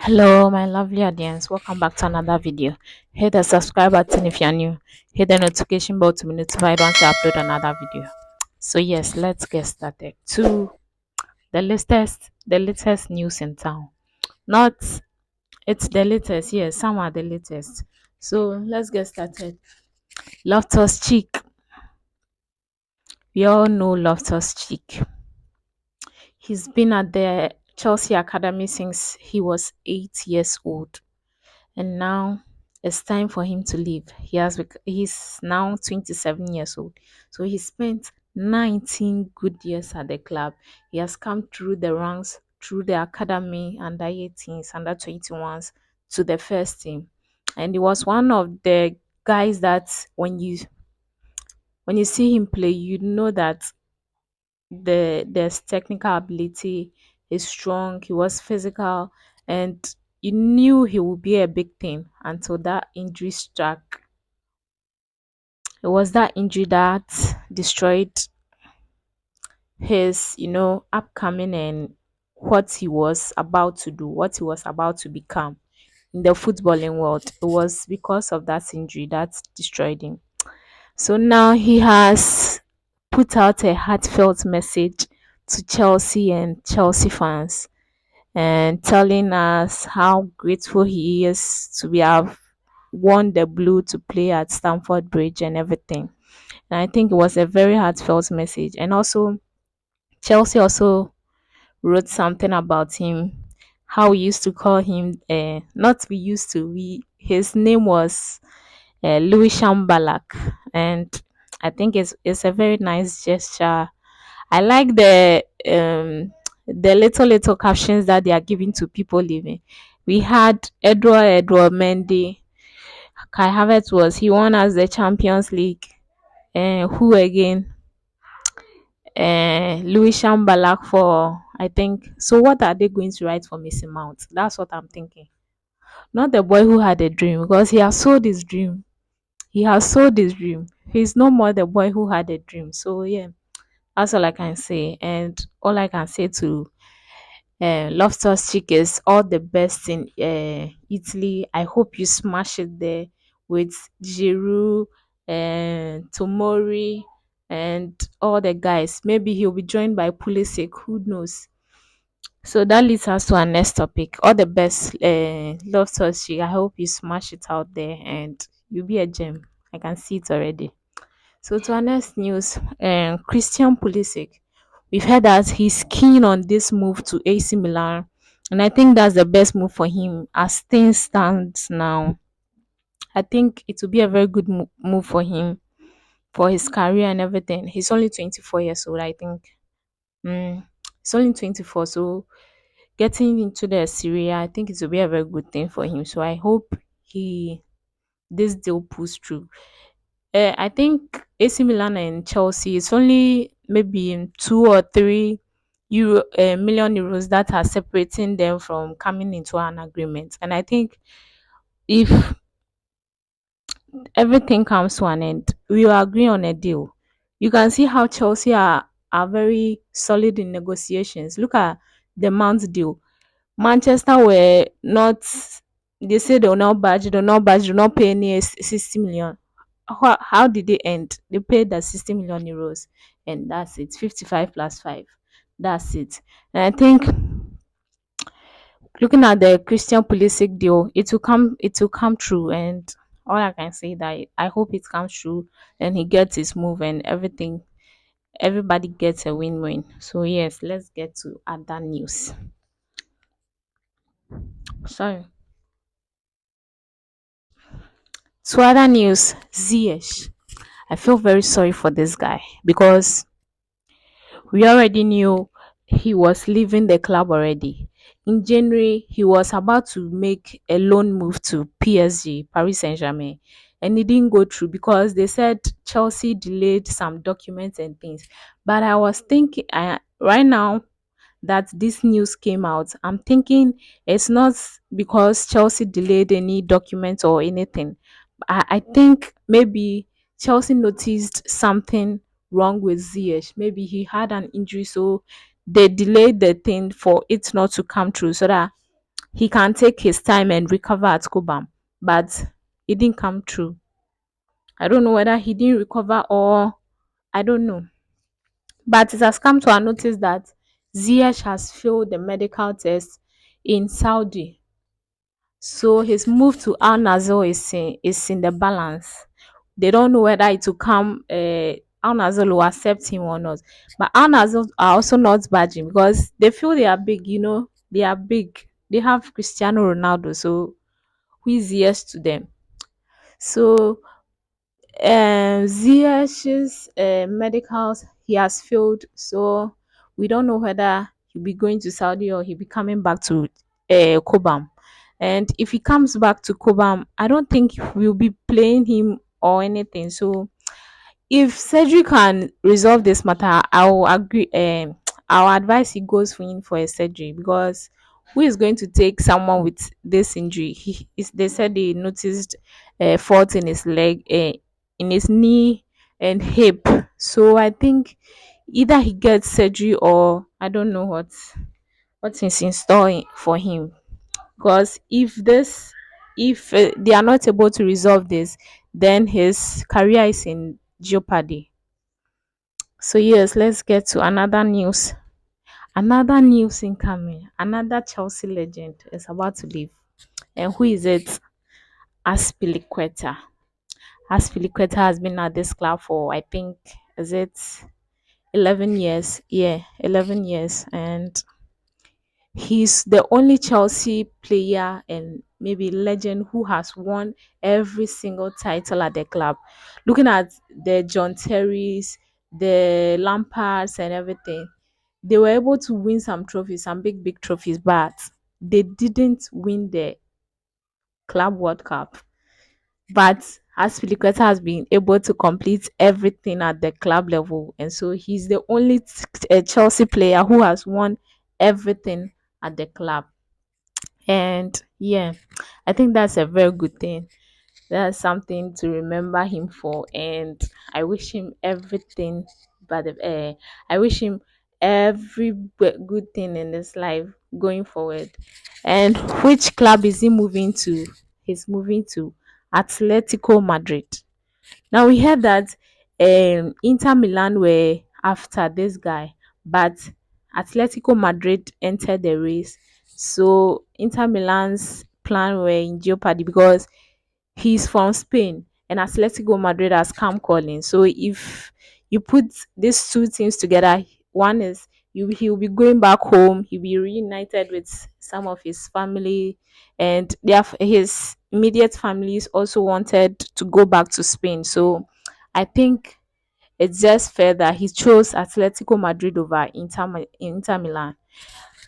Hello, my lovely audience. Welcome back to another video. Hit the subscribe button if you're new. Hit the notification bell to be notified once I upload another video. So yes, let's get started. To the latest news in town. Not it's the latest. Yes, some are the latest. So let's get started. Loftus Cheek. We all know Loftus Cheek. He's been at the Chelsea Academy since he was 8 years old. And now it's time for him to leave. He's now 27 years old. So he spent 19 good years at the club. He has come through the ranks, through the academy, under 18s, under 21s to the first team. And he was one of the guys that when you see him play, you know that there's technical ability, he's strong, he was physical, and you knew he would be a big thing until that injury struck. It was that injury that destroyed his, upcoming and what he was about to do, what he was about to become in the footballing world. It was because of that injury that destroyed him. So now he has put out a heartfelt message to Chelsea and Chelsea fans and telling us how grateful he is to be have won the blue to play at Stamford Bridge and everything. And I think it was a very heartfelt message. And also Chelsea also wrote something about him, how we used to call him not we used to, we his name was Louis Shambalak, and I think it's a very nice gesture. I like the little captions that they are giving to people living. We had Edward Mendy. Kai Havertz was he won as the Champions League. Who again? Louis Shambalak for I think. So what are they going to write for Missing Mount? That's what I'm thinking. Not the boy who had a dream because he has sold his dream. He has sold his dream. He's no more the boy who had a dream. So yeah, that's all I can say. And all I can say to Loftus Cheek is all the best in Italy. I hope you smash it there with Giroud and Tomori and all the guys. Maybe he'll be joined by Pulisic. Who knows? So that leads us to our next topic. All the best, Loftus Cheek. I hope you smash it out there and you'll be a gem. I can see it already. So to our next news, Christian Pulisic. We've heard that he's keen on this move to AC Milan, and I think that's the best move for him as things stand now. I think it will be a very good move for him for his career and everything. He's only 24 years old, I think. He's only 24, so getting into the Syria, I think it will be a very good thing for him. So I hope he this deal pulls through. I think AC Milan and Chelsea, it's only maybe 2 or 3 million euros that are separating them from coming into an agreement. And I think if everything comes to an end, we will agree on a deal. You can see how Chelsea are very solid in negotiations. Look at the Mount deal. Manchester were not, they said they will not pay any 60 million. How did they end? They paid the 60 million euros, and that's it. 55 plus 5. That's it. And I think looking at the Christian Pulisic deal, it will come true. And all I can say that I hope it comes true and he gets his move and everything. Everybody gets a win-win. So yes, let's get to other news. Sorry. To other news, Ziyech. I feel very sorry for this guy because we already knew he was leaving the club already. In January, he was about to make a loan move to PSG, Paris Saint-Germain, and it didn't go through because they said Chelsea delayed some documents and things. But I was thinking, right now that this news came out, I'm thinking it's not because Chelsea delayed any documents or anything. I think maybe Chelsea noticed something wrong with Ziyech. Maybe he had an injury, so they delayed the thing for it not to come true, so that he can take his time and recover at Cobham, but it didn't come true. I don't know whether he didn't recover or I don't know. But it has come to our notice that Ziyech has failed the medical test in Saudi. So his move to Al Nassr is in the balance. They don't know whether it will come. Al Nassr will accept him or not. But Al Nassr are also not budging because they feel they are big. They are big. They have Cristiano Ronaldo, so who is yes to them? So Ziyech's medicals he has failed, so we don't know whether he'll be going to Saudi or he'll be coming back to Cobham. And if he comes back to Cobham, I don't think we'll be playing him or anything. So if surgery can resolve this matter, I will agree. I'll advise he goes for in for a surgery because who is going to take someone with this injury? They said they noticed fault in his leg, in his knee and hip. So I think either he gets surgery or I don't know what is in store for him. Because if they are not able to resolve this, then his career is in jeopardy. So yes, let's get to another news. Another news incoming. Another Chelsea legend is about to leave. And who is it? Azpiliqueta. Azpiliqueta has been at this club for I think is it 11 years. Yeah, 11 years. And he's the only Chelsea player and maybe legend who has won every single title at the club. Looking at the John Terrys, the Lampards, and everything, they were able to win some trophies, some big, big trophies, but they didn't win the Club World Cup. But Aspilicueta has been able to complete everything at the club level, and so he's the only Chelsea player who has won everything at the club. And yeah, I think that's a very good thing. That's something to remember him for, and I wish him everything. But I wish him every good thing in his life going forward. And which club is he moving to? He's moving to Atletico Madrid. Now we heard that Inter Milan were after this guy, but Atletico Madrid entered the race. So Inter Milan's plan were in jeopardy because he's from Spain and Atletico Madrid has come calling. So if you put these two teams together, one is he'll be going back home, he'll be reunited with some of his family, and his immediate families also wanted to go back to Spain. So I think it's just fair that he chose Atletico Madrid over Inter Milan.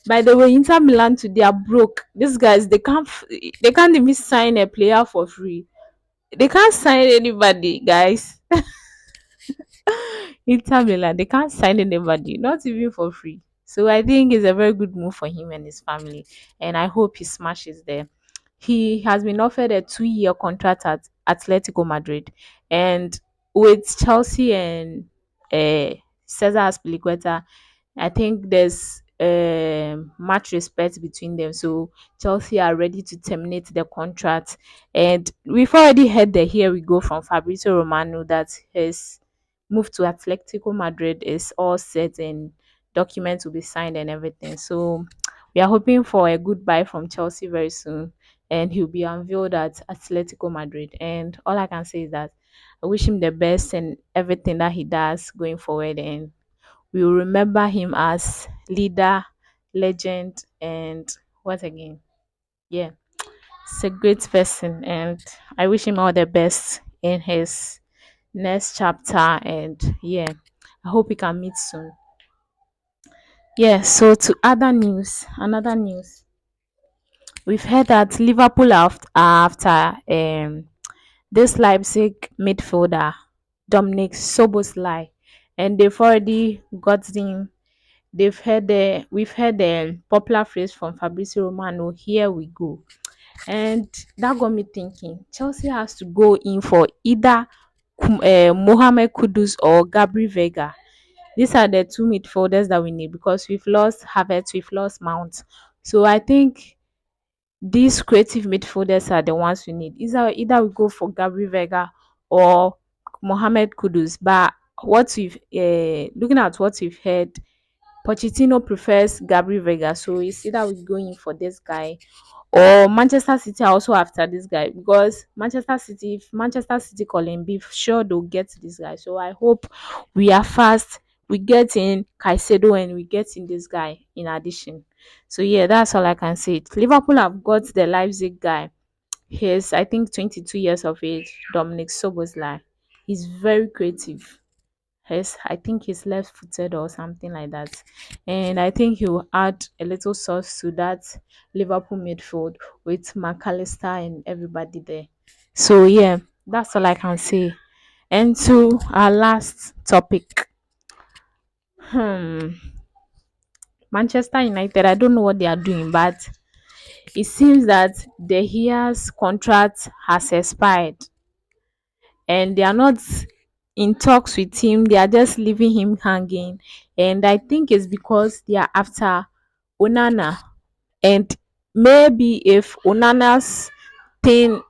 By the way, Inter Milan today are broke. These guys they can't even sign a player for free. They can't sign anybody, guys. Inter Milan, they can't sign anybody, not even for free. So I think it's a very good move for him and his family, and I hope he smashes there. He has been offered a 2-year contract at Atletico Madrid, and with Chelsea and Cesar Azpilicueta, I think there's much respect between them. So Chelsea are ready to terminate the contract. And we've already heard the here we go from Fabrizio Romano that his move to Atletico Madrid is all set and documents will be signed and everything. So we are hoping for a goodbye from Chelsea very soon. And he'll be unveiled at Atletico Madrid. And all I can say is that I wish him the best and everything that he does going forward. And we will remember him as leader, legend, and what again? Yeah, he's a great person, and I wish him all the best in his next chapter. And yeah, I hope we can meet soon. Yeah, so to another news, we've heard that Liverpool after this Leipzig midfielder Dominic Soboslai, and they've already got him. We've heard the popular phrase from Fabrizio Romano, here we go. And that got me thinking, Chelsea has to go in for either Mohamed Kudus or Gabri Veiga. These are the two midfielders that we need because we've lost Havertz, we've lost Mount. So I think these creative midfielders are the ones we need. Either we go for Gabri Veiga or Mohamed Kudus. But what we've looking at what we've heard, Pochettino prefers Gabri Veiga, so it's either we going for this guy or Manchester City are also after this guy, because if Manchester City call him, be sure they'll get this guy. So I hope we are fast. We get in Caicedo and we get in this guy in addition. So yeah, that's all I can say. Liverpool have got the Leipzig guy. He's, I think, 22 years of age. Dominic Soboslai. He's very creative. I think he's left footed or something like that. And I think he'll add a little sauce to that Liverpool midfield with McAllister and everybody there. So yeah, that's all I can say. And to our last topic. Hmm. Manchester United, I don't know what they are doing, but it seems that De Gea's contract has expired and they are not in talks with him. They are just leaving him hanging. And I think it's because they are after Onana. And maybe if Onana's thing,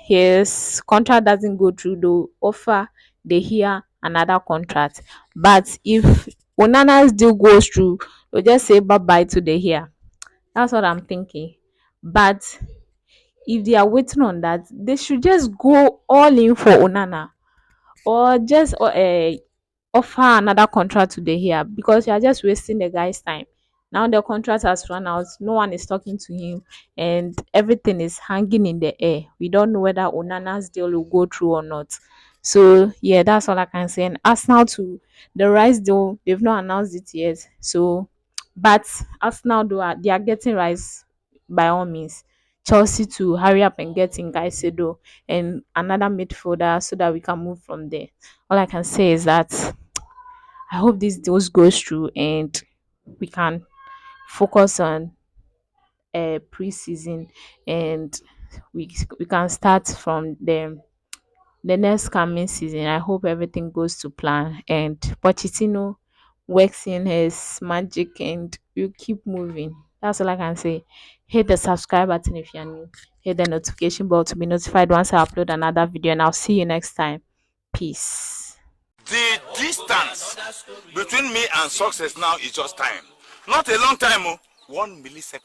his contract doesn't go through, they'll offer De Gea another contract. But if Onana's deal goes through, they'll just say bye bye to De Gea. That's what I'm thinking. But if they are waiting on that, they should just go all in for Onana, or just offer another contract to the here, because you are just wasting the guy's time. Now the contract has run out, no one is talking to him, and everything is hanging in the air. We don't know whether Onana's deal will go through or not. So yeah, that's all I can say. And Arsenal too, the Rice deal, they've not announced it yet. So, but Arsenal they are getting Rice by all means. Chelsea to hurry up and get in Caicedo and another midfielder so that we can move from there. All I can say is that I hope this deals goes through and we can focus on preseason, and we can start from the next coming season. I hope everything goes to plan and Pochettino works in his magic and you keep moving. That's all I can say. Hit the subscribe button if you're new. Hit the notification bell to be notified once I upload another video, and I'll see you next time. Peace. The distance between me and success now is just time. Not a long time, 1 millisecond.